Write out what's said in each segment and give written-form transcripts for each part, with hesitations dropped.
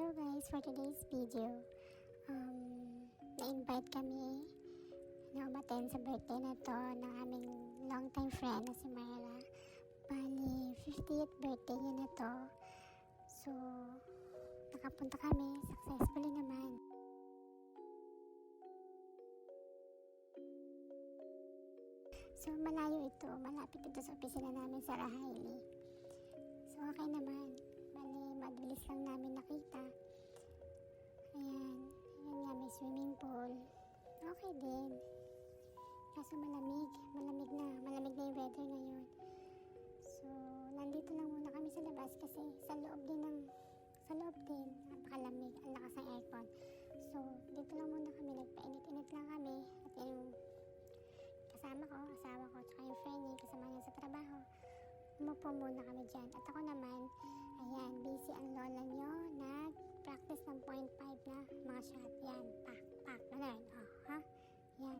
Hello guys, for today's video, na-invite kami na umattend sa birthday na to ng aming longtime friend na si Myra. Bali, 50th birthday niya na to. So, nakapunta kami, successfully naman. So, malayo ito, malapit ito sa opisina namin sa Rahaili. So, okay naman. Bali, mabilis lang namin nakita. Ayan nga, may swimming pool. Okay din. Kaso malamig na yung weather ngayon. So, nandito lang muna kami sa labas kasi sa loob din, napakalamig, ang lakas ng aircon. So, dito lang muna kami, nagpainit-init lang kami. At yung kasama ko, asawa ko, tsaka yung friend niya, kasama niya sa trabaho. Umupo muna kami dyan. At ako naman, ayan, busy ang lola nyo. Nag-practice ng 0.5 na mga shot. Yan, pak, ganun. Oh, ha? Yan.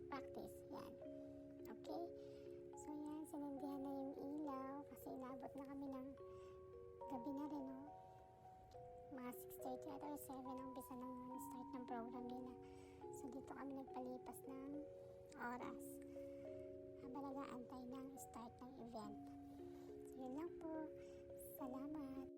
Practice. Yan. Okay? So, yan, sinendihan na yung ilaw kasi inabot na kami ng gabi na rin, oh. Mga 6:30 at or 7 ang umpisa ng start ng program nila. So, dito kami nagpalipas ng oras habang nag-aantay ng start ng event. So, yun lang po. Salamat.